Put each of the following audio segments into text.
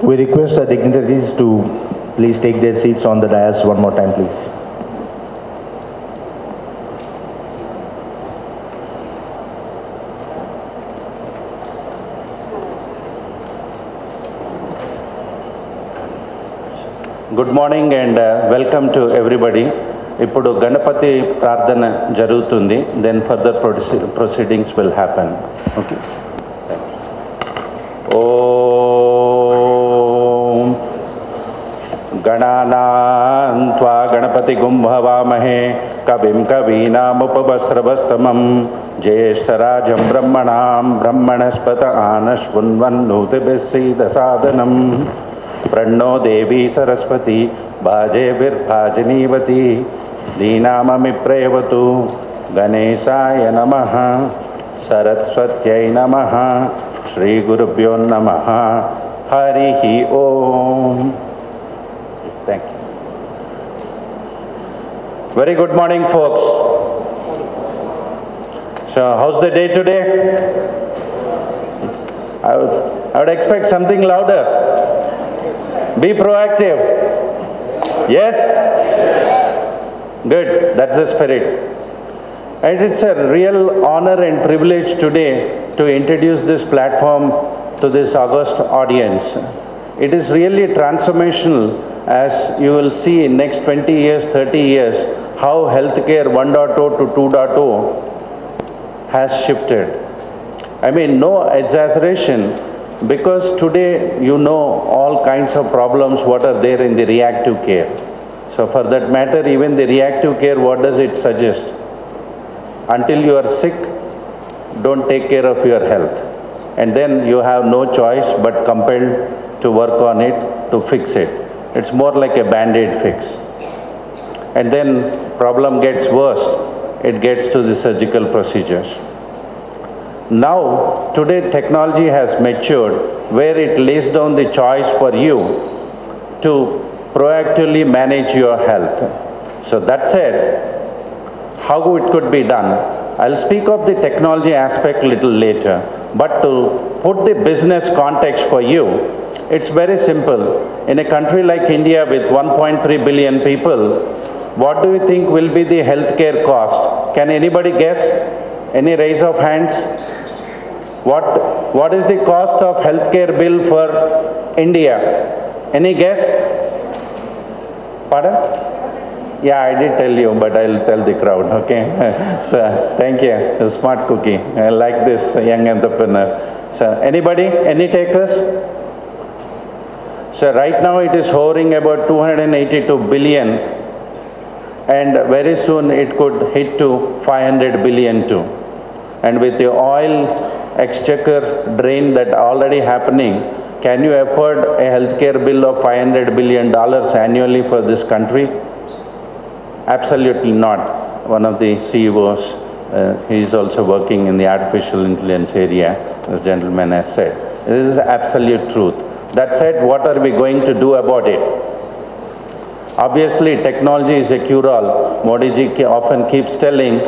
We request the dignitaries to please take their seats on the dais one more time, please. Good morning and welcome to everybody. Ippudu Ganapati Prardhana jarugutundi, then further proceedings will happen. Okay. Om Gananam Tva Ganapati Gumbhavamahe Kavim Kavinamupavasravastamam Jyeshtarajam Brahmanam Brahmanaspata Anashvunvannutibhissidasadanam Pranno Devi Saraswati Bhaje Virbhajanivati Deenamami Prevatu Ganeshaya Namaha Saraswatyai Namaha Shri Gurubhyo Namaha Harihi Om. Thank you. Very good morning, folks. So, how's the day today? I would expect something louder. Be proactive. Yes? Good. That's the spirit. And it's a real honor and privilege today to introduce this platform to this august audience. It is really transformational, as you will see in next 20 years, 30 years, how healthcare 1.0 to 2.0 has shifted. I mean, no exaggeration, because today you know all kinds of problems what are there in the reactive care. So for that matter, even the reactive care, what does it suggest? Until you are sick, don't take care of your health. And then you have no choice but compelled to work on it, to fix it. It's more like a band-aid fix. And then problem gets worse, it gets to the surgical procedures. Now, today technology has matured where it lays down the choice for you to proactively manage your health. So that said, how it could be done, I'll speak of the technology aspect little later, but to put the business context for you, it's very simple. In a country like India with 1.3 billion people, what do you think will be the healthcare cost? Can anybody guess? Any raise of hands? What is the cost of healthcare bill for India? Any guess? Pardon? Yeah, I did tell you, but I'll tell the crowd, okay? So, thank you, a smart cookie. I like this young entrepreneur. So, anybody? Any takers? So, right now it is hovering about 282 billion, and very soon it could hit to 500 billion too. And with the oil exchequer drain that already happening, can you afford a healthcare bill of $500 billion annually for this country? Absolutely not. One of the CEOs, he is also working in the artificial intelligence area, this gentleman has said. This is absolute truth. That said, what are we going to do about it? Obviously, technology is a cure-all. Modi ji often keeps telling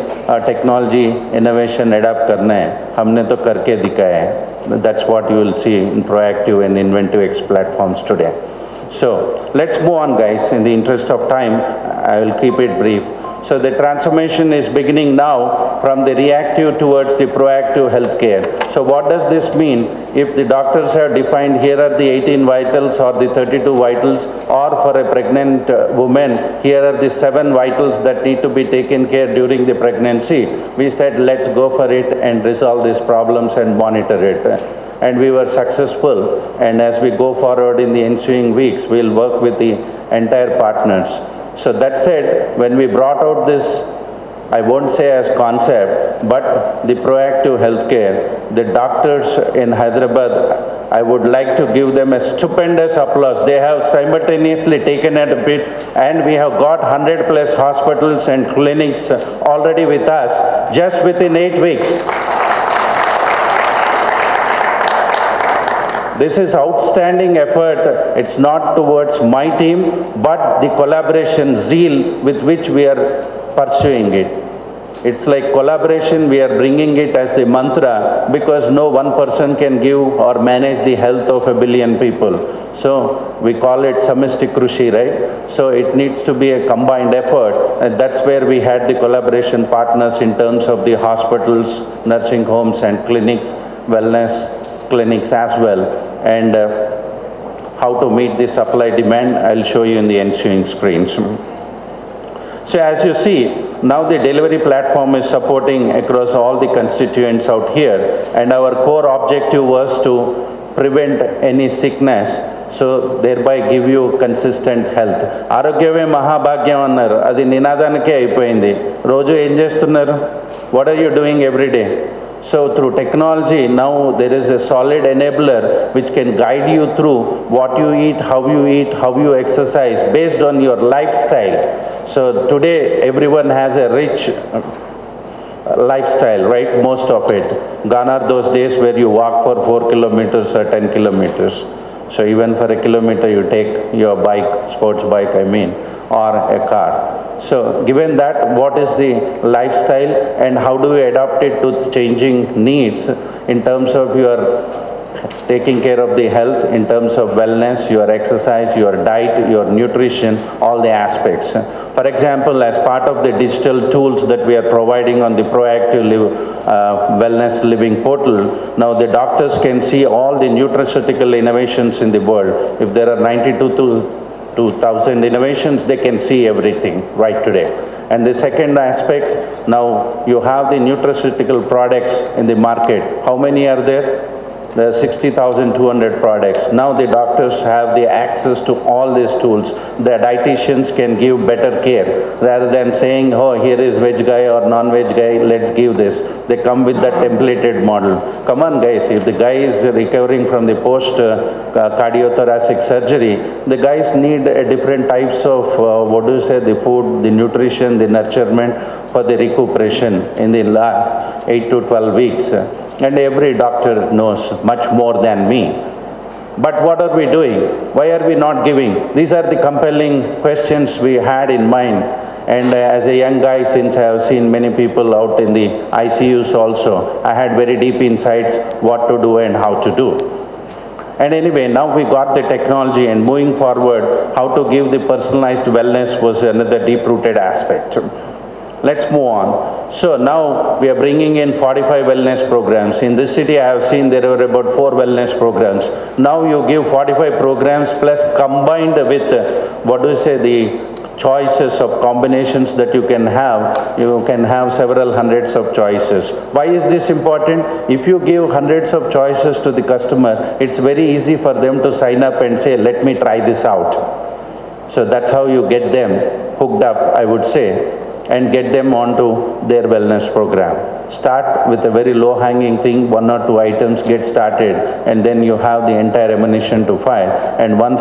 technology, innovation, adapt karna hai. Humne to karke dikhaya hai. That's what you will see in Proactive and InventiveX platforms today. So, let's move on, guys. In the interest of time, I will keep it brief. So the transformation is beginning now from the reactive towards the proactive healthcare. So what does this mean? If the doctors have defined here are the 18 vitals or the 32 vitals, or for a pregnant woman, here are the 7 vitals that need to be taken care during the pregnancy, we said let's go for it and resolve these problems and monitor it. And we were successful, and as we go forward in the ensuing weeks, we'll work with the entire partners. So that said, when we brought out this, I won't say as concept, but the proactive healthcare, the doctors in Hyderabad, I would like to give them a stupendous applause. They have simultaneously taken it a bit, and we have got 100 plus hospitals and clinics already with us just within 8 weeks. This is outstanding effort. It's not towards my team, but the collaboration zeal with which we are pursuing it. It's like collaboration, we are bringing it as the mantra because no one person can give or manage the health of a billion people. So we call it Samishti Krushi, right? So it needs to be a combined effort, and that's where we had the collaboration partners in terms of the hospitals, nursing homes and clinics, wellness clinics as well. And how to meet the supply demand, I'll show you in the ensuing screens. So as you see, now the delivery platform is supporting across all the constituents out here, and our core objective was to prevent any sickness, so thereby give you consistent health. Arogyave Mahabhagyam annaru, adi ninadanike ayipoyindi. Roju em chestunnaru? What are you doing every day? So through technology, now there is a solid enabler which can guide you through what you eat, how you exercise based on your lifestyle. So today everyone has a rich lifestyle, right? Most of it. Gone are those days where you walk for 4 kilometers or 10 kilometers. So even for a kilometer you take your bike, sports bike I mean, or a car. So given that, what is the lifestyle and how do we adapt it to changing needs in terms of your taking care of the health, in terms of wellness, your exercise, your diet, your nutrition, all the aspects. For example, as part of the digital tools that we are providing on the Proactive Wellness Living portal, now the doctors can see all the nutraceutical innovations in the world. If there are 92,000 innovations, they can see everything right today. And the second aspect, now you have the nutraceutical products in the market. How many are there? There are 60,200 products. Now the doctors have the access to all these tools. The dietitians can give better care rather than saying, oh, here is veg guy or non-veg guy, let's give this. They come with that templated model. Come on guys, if the guy is recovering from the post cardiothoracic surgery, the guys need different types of, the food, the nutrition, the nurturement for the recuperation in the last 8 to 12 weeks. And every doctor knows much more than me. But what are we doing? Why are we not giving? These are the compelling questions we had in mind. And as a young guy, since I have seen many people out in the ICUs also, I had very deep insights what to do and how to do. And anyway, now we got the technology, and moving forward, how to give the personalized wellness was another deep-rooted aspect. Let's move on. So now we are bringing in 45 wellness programs. In this city, I have seen there were about 4 wellness programs. Now you give 45 programs plus combined with, the choices of combinations that you can have several hundreds of choices. Why is this important? If you give hundreds of choices to the customer, it's very easy for them to sign up and say, let me try this out. So that's how you get them hooked up, I would say, and get them onto their wellness program. Start with a very low-hanging thing, 1 or 2 items, get started, and then you have the entire ammunition to fire. And once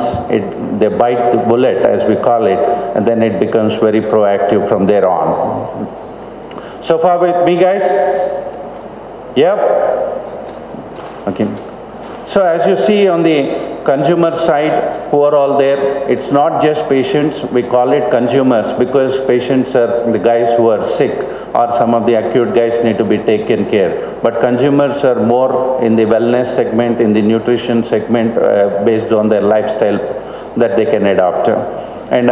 they bite the bullet, as we call it, and then it becomes very proactive from there on. So far with me, guys? Yep? Okay. So as you see on the consumer side, who are all there, it's not just patients, we call it consumers because patients are the guys who are sick or some of the acute guys need to be taken care. But consumers are more in the wellness segment, in the nutrition segment based on their lifestyle that they can adopt. And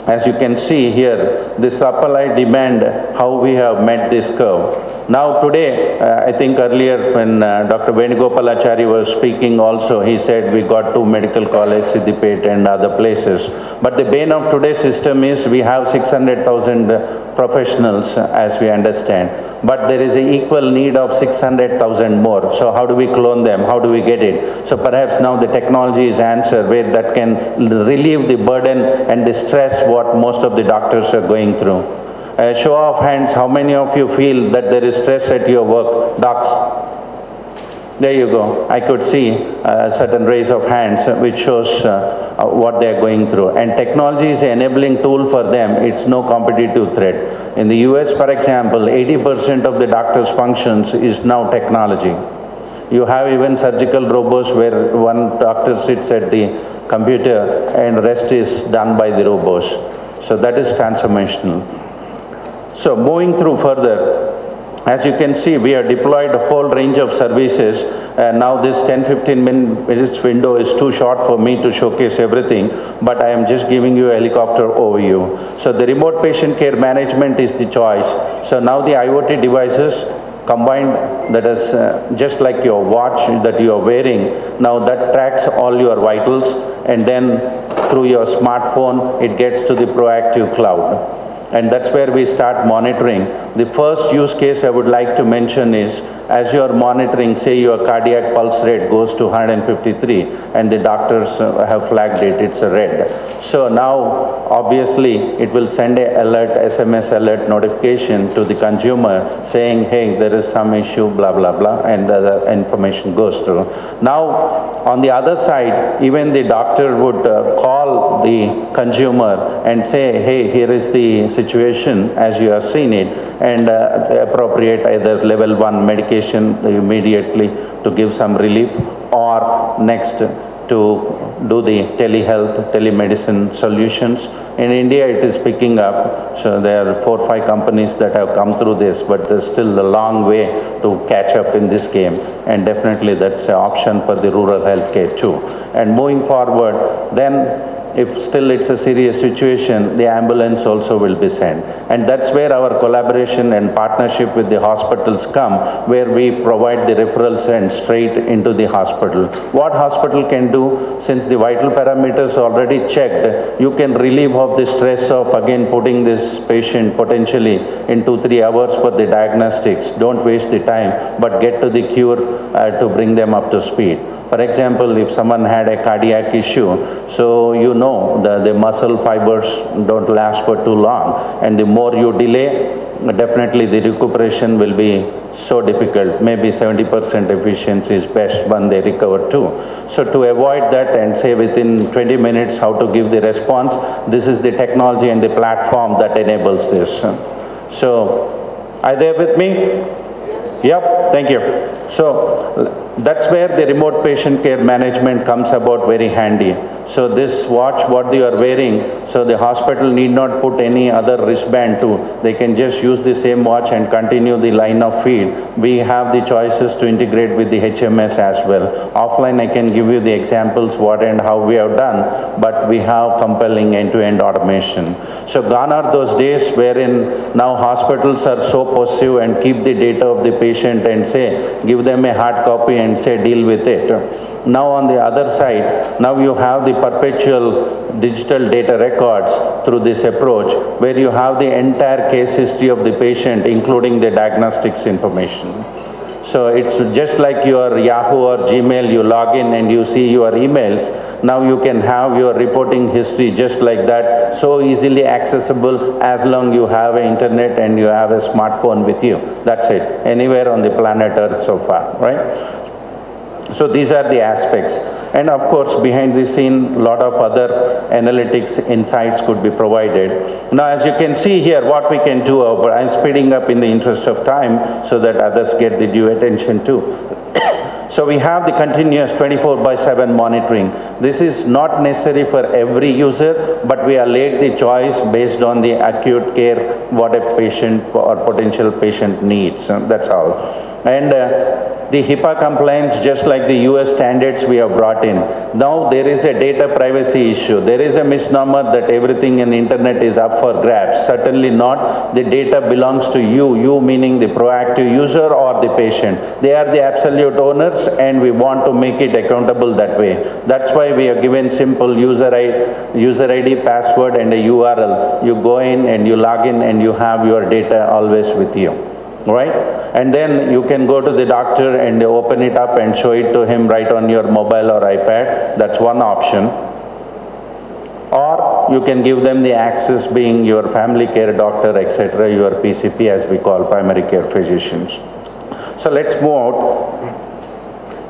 as you can see here, the supply demand, how we have met this curve. Now today, I think earlier when Dr. Venugopala Chary was speaking also, he said we got 2 medical colleges, Siddipet and other places. But the bane of today's system is we have 600,000 professionals as we understand. But there is an equal need of 600,000 more. So how do we clone them? How do we get it? So perhaps now the technology is answer where that can relieve the burden and the stress what most of the doctors are going through. Show of hands, how many of you feel that there is stress at your work? Docs? There you go. I could see a certain raise of hands which shows what they are going through. And technology is an enabling tool for them. It's no competitive threat. In the US, for example, 80% of the doctor's functions is now technology. You have even surgical robots where one doctor sits at the computer and rest is done by the robots. So that is transformational. So moving through further, as you can see, we have deployed a whole range of services. Now this 10-15 minutes window is too short for me to showcase everything, but I am just giving you a helicopter overview. So the remote patient care management is the choice. So now the IoT devices combined, that is just like your watch that you are wearing, now that tracks all your vitals, and then through your smartphone, it gets to the Proactiff cloud. And that's where we start monitoring. The first use case I would like to mention is, as you are monitoring, say your cardiac pulse rate goes to 153 and the doctors have flagged it, it's a red. So now, obviously, it will send a alert, SMS alert notification to the consumer saying, hey, there is some issue, blah, blah, blah, and the information goes through. Now, on the other side, even the doctor would call the consumer and say, hey, here is the situation as you have seen it, and appropriate either level 1 medication immediately to give some relief, or next to do the telehealth, telemedicine solutions. In India, it is picking up. So there are 4 or 5 companies that have come through this, but there's still a long way to catch up in this game. And definitely that's an option for the rural healthcare too. And moving forward, then if still it's a serious situation, the ambulance also will be sent. And that's where our collaboration and partnership with the hospitals come, where we provide the referrals and straight into the hospital. What hospital can do, since the vital parameters are already checked, you can relieve of the stress of again putting this patient potentially in 2-3 hours for the diagnostics. Don't waste the time, but get to the cure to bring them up to speed. For example, if someone had a cardiac issue, so you know the muscle fibers don't last for too long, and the more you delay, definitely the recuperation will be so difficult. Maybe 70% efficiency is best when they recover too. So to avoid that and say within 20 minutes how to give the response, this is the technology and the platform that enables this. So, are they with me? Yep, thank you. So that's where the remote patient care management comes about very handy. So this watch, what you are wearing, so the hospital need not put any other wristband too. They can just use the same watch and continue the line of feed. We have the choices to integrate with the HMS as well. Offline, I can give you the examples what and how we have done, but we have compelling end-to-end automation. So gone are those days wherein now hospitals are so possessive and keep the data of the patient and say, give them a hard copy and say, deal with it. Now on the other side, now you have the perpetual digital data records through this approach, where you have the entire case history of the patient, including the diagnostics information. So it's just like your Yahoo or Gmail, you log in and you see your emails. Now you can have your reporting history just like that, so easily accessible as long you have an internet and you have a smartphone with you. That's it, anywhere on the planet Earth so far, right? So these are the aspects. And of course, behind the scene, a lot of other analytics insights could be provided. Now, as you can see here, what we can do, but I'm speeding up in the interest of time so that others get the due attention too. So we have the continuous 24/7 monitoring. This is not necessary for every user, but we are laid the choice based on the acute care, what a patient or potential patient needs. That's all. And the HIPAA compliance, just like the US standards we have brought in. Now there is a data privacy issue. There is a misnomer that everything in internet is up for grabs. Certainly not. The data belongs to you. You meaning the proactive user or the patient. They are the absolute owners, and we want to make it accountable that way. That's why we have given simple user ID, password, and a URL. You go in and you log in and you have your data always with you. Right? And then you can go to the doctor and open it up and show it to him right on your mobile or iPad. That's one option. Or you can give them the access, being your family care doctor, etc., your PCP, as we call primary care physicians. So let's move out.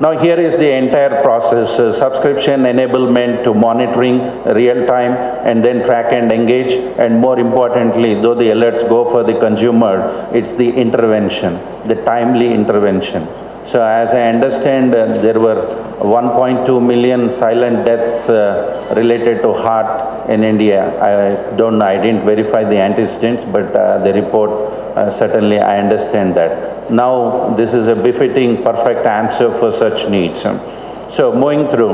Now here is the entire process, subscription enablement to monitoring real time, and then track and engage, and more importantly, though the alerts go for the consumer, it's the intervention, the timely intervention. So as I understand, there were 1.2 million silent deaths related to heart in India. I don't know, I didn't verify the antecedents, but the report, certainly I understand that. Now, this is a befitting, perfect answer for such needs. So moving through,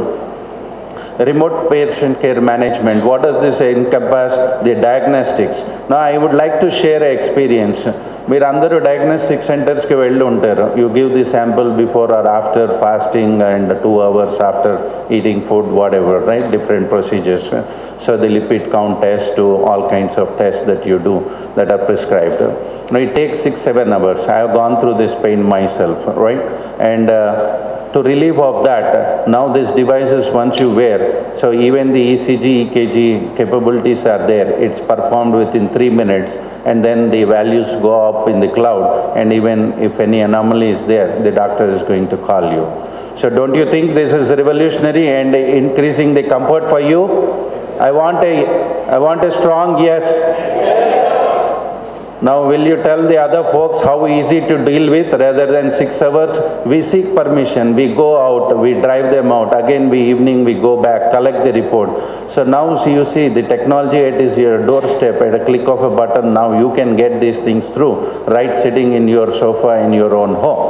remote patient care management, what does this encompass? The diagnostics. Now I would like to share an experience. మీరు అందరూ diagnostic సెంటర్స్కి వెళ్ళి ఉంటారు. You give the sample before or after fasting and 2 hours after eating food, whatever, right? Different procedures. So the lipid count test to all kinds of tests that you do that are prescribed. Now it takes 6-7 hours. I have gone through this pain myself, right? And to relieve of that, now these devices once you wear, so even the ECG, EKG capabilities are there. It's performed within 3 minutes and then the values go up in the cloud, and even if any anomaly is there, the doctor is going to call you. So don't you think this is revolutionary and increasing the comfort for you? I want a strong yes. Now will you tell the other folks how easy to deal with rather than 6 hours? We seek permission, we go out, we drive them out, again evening we go back, collect the report. So now you see the technology, it is your doorstep, at a click of a button now you can get these things through, right sitting in your sofa in your own home.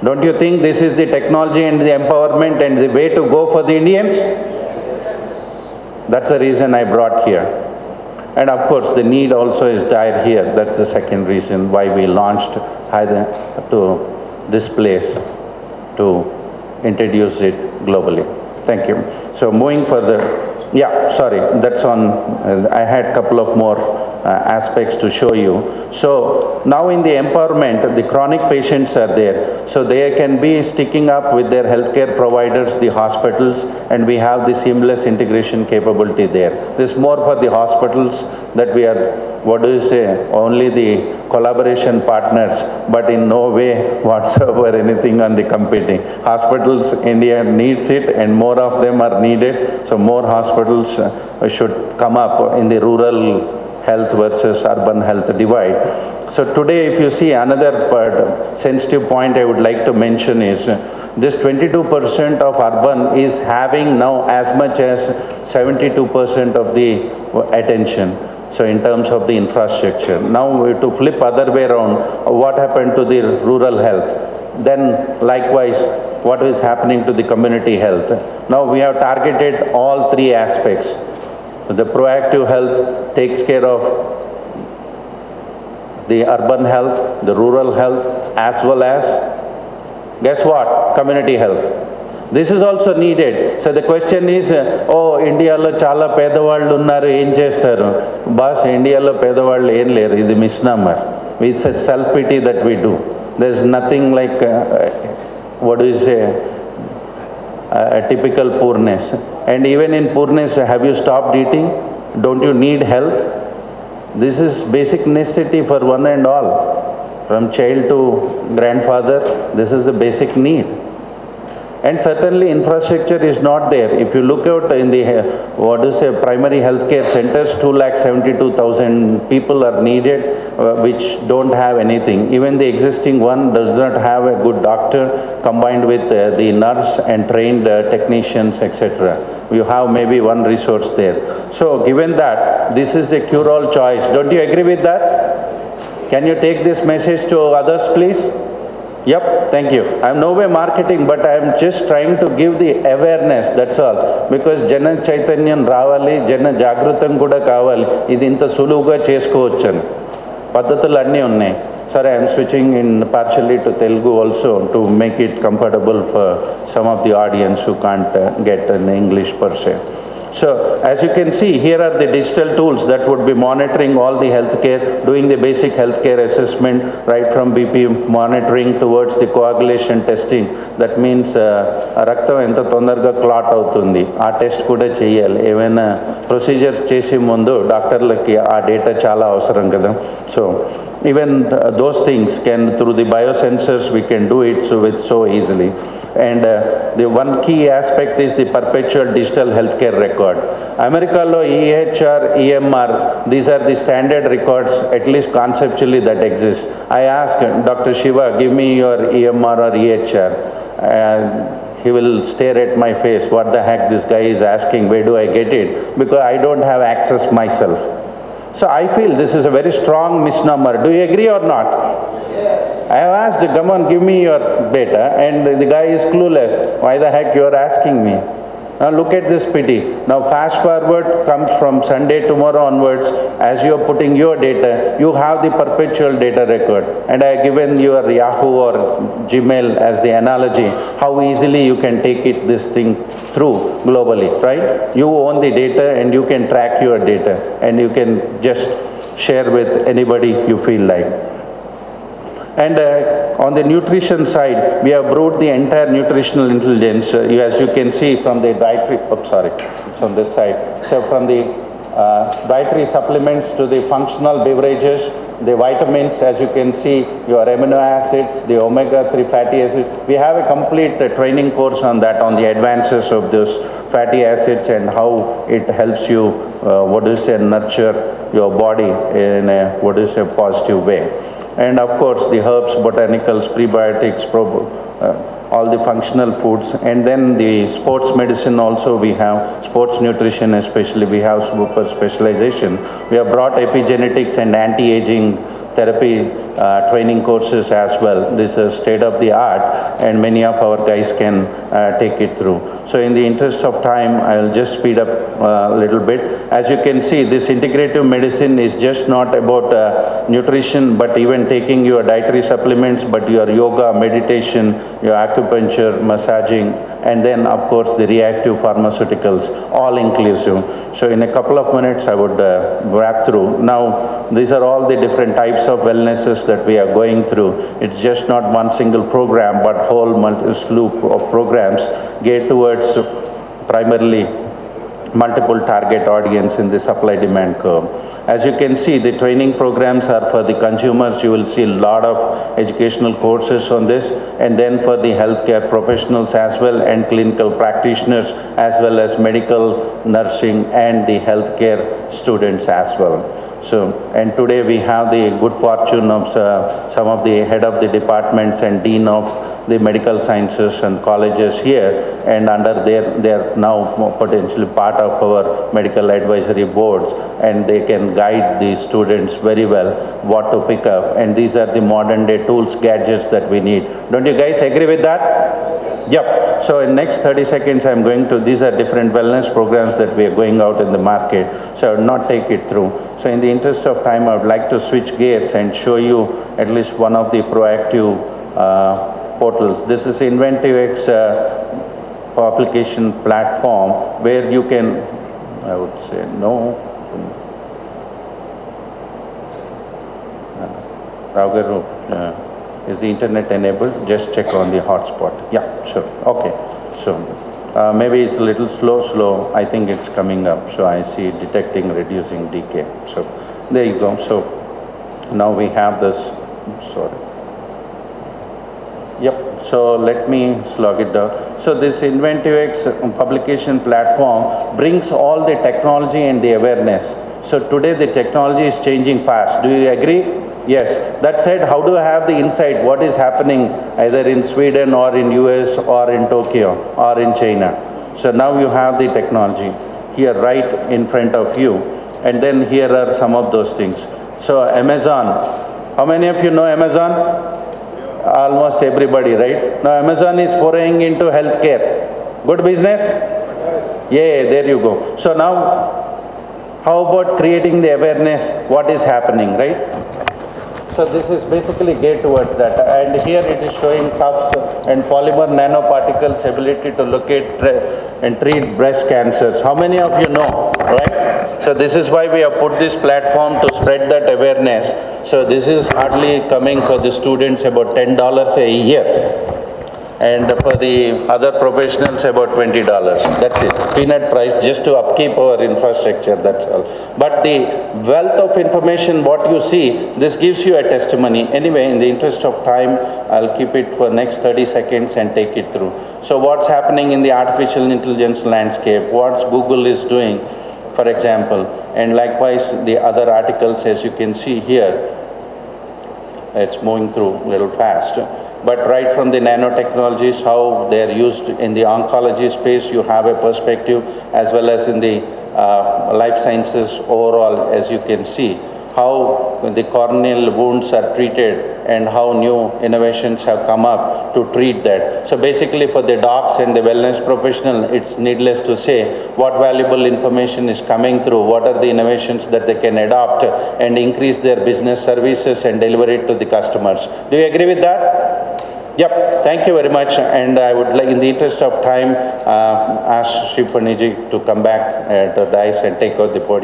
Don't you think this is the technology and the empowerment and the way to go for the Indians? That's the reason I brought here. And of course, the need also is dire here. That's the second reason why we launched to this place to introduce it globally. Thank you. So moving further, yeah, sorry, that's on, I had a couple of more aspects to show you. So now in the empowerment, the chronic patients are there. So they can be sticking up with their healthcare providers, the hospitals, and we have the seamless integration capability there. This is more for the hospitals that we are, what do you say, only the collaboration partners, but in no way whatsoever anything on the competing. Hospitals, India needs it and more of them are needed. So more hospitals should come up in the rural health versus urban health divide. So today, if you see another sensitive point I would like to mention is this 22% of urban is having now as much as 72% of the attention. So in terms of the infrastructure. Now to flip other way around, what happened to the rural health? Then likewise, what is happening to the community health? Now we have targeted all 3 aspects. The proactive health takes care of the urban health, the rural health, as well as, guess what, community health. This is also needed. So the question is, oh, India lo chala pedavallu unnaru, em chestaru? Boss, India lo pedavallu em leru, idi misnomer. It's a self-pity that we do. There's nothing like, what do you say, a typical poorness. And even in poorness, have you stopped eating? Don't you need health? This is basic necessity for one and all. From child to grandfather, this is the basic need. And certainly infrastructure is not there. If you look out in the, what do you say, primary healthcare centers, 272,000 people are needed, which don't have anything. Even the existing one does not have a good doctor combined with the nurse and trained technicians, etc. You have maybe one resource there. So given that, this is a cure-all choice. Don't you agree with that? Can you take this message to others, please? Yep, thank you. I'm no way marketing, but I'm just trying to give the awareness, that's all. Because Jana Chaitanyam Ravali, Jana Jagrutam Kuda Kavali, ఇది ఇంత సులువుగా చేసుకోవచ్చని పద్ధతులు అన్నీ ఉన్నాయి. Sorry, I'm switching in partially to Telugu also to make it comfortable for some of the audience who can't get an English per se. So as you can see, here are the digital tools that would be monitoring all the healthcare, doing the basic healthcare assessment, right from BP monitoring towards the coagulation testing. That means raktam enta tondarga clot avutundi, aa test kuda cheyali. Even procedures chesi mundu doctorlaki aa data chala avasaram kada. So even those things can, through the biosensors, we can do it so easily. And the one key aspect is the perpetual digital healthcare record. record. America lo EHR, EMR, these are the standard records, at least conceptually, that exist. I asked Dr. Shiva, give me your EMR or EHR. He will stare at my face, what the heck this guy is asking, where do I get it? Because I don't have access myself. So I feel this is a very strong misnomer. Do you agree or not? I have asked, come on, give me your data, and the guy is clueless. Why the heck you are asking me? Now look at this pity. Now fast forward comes from Sunday tomorrow onwards. As you are putting your data, you have the perpetual data record. And I have given your Yahoo or Gmail as the analogy, how easily you can take this thing through globally, right? You own the data and you can track your data and you can just share with anybody you feel like. And on the nutrition side, we have brought the entire nutritional intelligence, as you can see from the dietary, it's on this side. So from the dietary supplements to the functional beverages, the vitamins, as you can see, your amino acids, the omega-3 fatty acids. We have a complete training course on that, on the advances of those fatty acids and how it helps you, nurture your body in a, positive way. And of course, the herbs, botanicals, prebiotics, all the functional foods. And then the sports medicine also we have, sports nutrition especially, we have super specialization. We have brought epigenetics and anti-aging therapy training courses as well. This is state of the art and many of our guys can take it through. So in the interest of time, I will just speed up a little bit. As you can see, this integrative medicine is just not about nutrition, but even taking your dietary supplements, but your yoga, meditation, your acupuncture, massaging, and then of course the reactive pharmaceuticals, all inclusive. So in a couple of minutes I would wrap through. Now these are all the different types of wellnesses that we are going through. It's just not one single program, but whole slew of programs geared towards primarily multiple target audience in the supply-demand curve. As you can see, the training programs are for the consumers. You will see a lot of educational courses on this, and then for the healthcare professionals as well, and clinical practitioners, as well as medical, nursing, and the healthcare students as well. So, and today we have the good fortune of some of the head of the departments and dean of the medical sciences and colleges here, and under they are now potentially part of our medical advisory boards, and they can guide the students very well what to pick up. And these are the modern day tools, gadgets that we need. Don't you guys agree with that? Yep. So in next 30 seconds, I'm going to, these are different wellness programs that we are going out in the market. So I will not take it through. So in the interest of time, I would like to switch gears and show you at least one of the proactive portals. This is InventiveX application platform where you can, I would say no. Raugaru, is the internet enabled? Just check on the hotspot. Yeah, sure. Okay. So maybe it's a little slow. I think it's coming up. So I see detecting, reducing decay. So there you go. So now we have this. Sorry. Yep. So let me slog it down. So this InventiveX publication platform brings all the technology and the awareness. So today the technology is changing fast. Do you agree? Yes. That said, how do I have the insight what is happening either in Sweden or in US or in Tokyo or in China? So now you have the technology here right in front of you. And then here are some of those things. So Amazon. How many of you know Amazon? Almost everybody, right? Now Amazon is foraying into healthcare. Good business? Yeah, there you go. So now, how about creating the awareness what is happening, right? So this is basically geared towards that. And here it is showing cuffs and polymer nanoparticles ability to locate and treat breast cancers. How many of you know, right? So this is why we have put this platform to spread that awareness. So this is hardly coming for the students about $10 a year. and for the other professionals about $20. That's it. Peanut price just to upkeep our infrastructure, that's all. But the wealth of information, what you see, this gives you a testimony. Anyway, in the interest of time, I'll keep it for next 30 seconds and take it through. So what's happening in the artificial intelligence landscape, what Google is doing, for example, and likewise the other articles, as you can see here, it's moving through a little fast. But right from the nanotechnologies, how they are used in the oncology space, you have a perspective, as well as in the life sciences overall, as you can see, how the corneal wounds are treated and how new innovations have come up to treat that. So basically for the docs and the wellness professional, it's needless to say what valuable information is coming through, what are the innovations that they can adopt and increase their business services and deliver it to the customers. Do you agree with that? Yep, thank you very much, and I would like, in the interest of time, ask Shri Paniji to come back to the dais and take out the podium.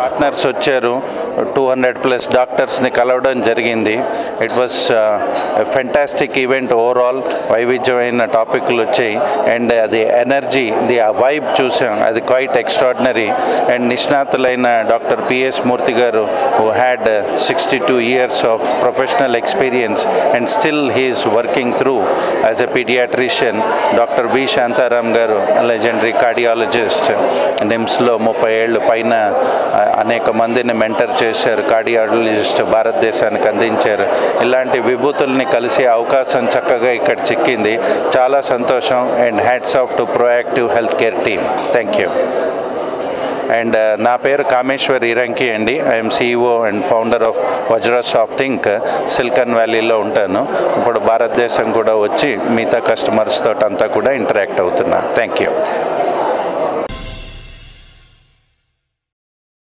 Partners వచ్చారు 200+ డాక్టర్స్ని కలవడం జరిగింది. It was fantastic event overall. వైవిధ్యమైన టాపిక్లు వచ్చాయి and అది energy, the vibe చూసాం, అది quite extraordinary. And నిష్ణాతులైన doctor PS Murthy garu, who had 62 years of professional experience and still he is working through as a paediatrician. Doctor V Shantaram garu, legendary cardiologist, నిమ్స్లో 30 ఏళ్ళు పైన అనేక మందిని మెంటర్ చేశారు, కార్డియాలజిస్ట్ భారతదేశానికి అందించారు. ఇలాంటి విభూతుల్ని కలిసే అవకాశం చక్కగా ఇక్కడ చిక్కింది. చాలా సంతోషం and hats off to proactive health care team. Thank you. And నా పేరు కామేశ్వర్ ఈరంకి అండి. I'm CEO and founder of Vajrasoft Inc. Silicon వ్యాలీలో ఉంటాను. ఇప్పుడు భారతదేశం కూడా వచ్చి మిగతా కస్టమర్స్ తోటి అంతా కూడా ఇంటరాక్ట్ అవుతున్నా. Thank you.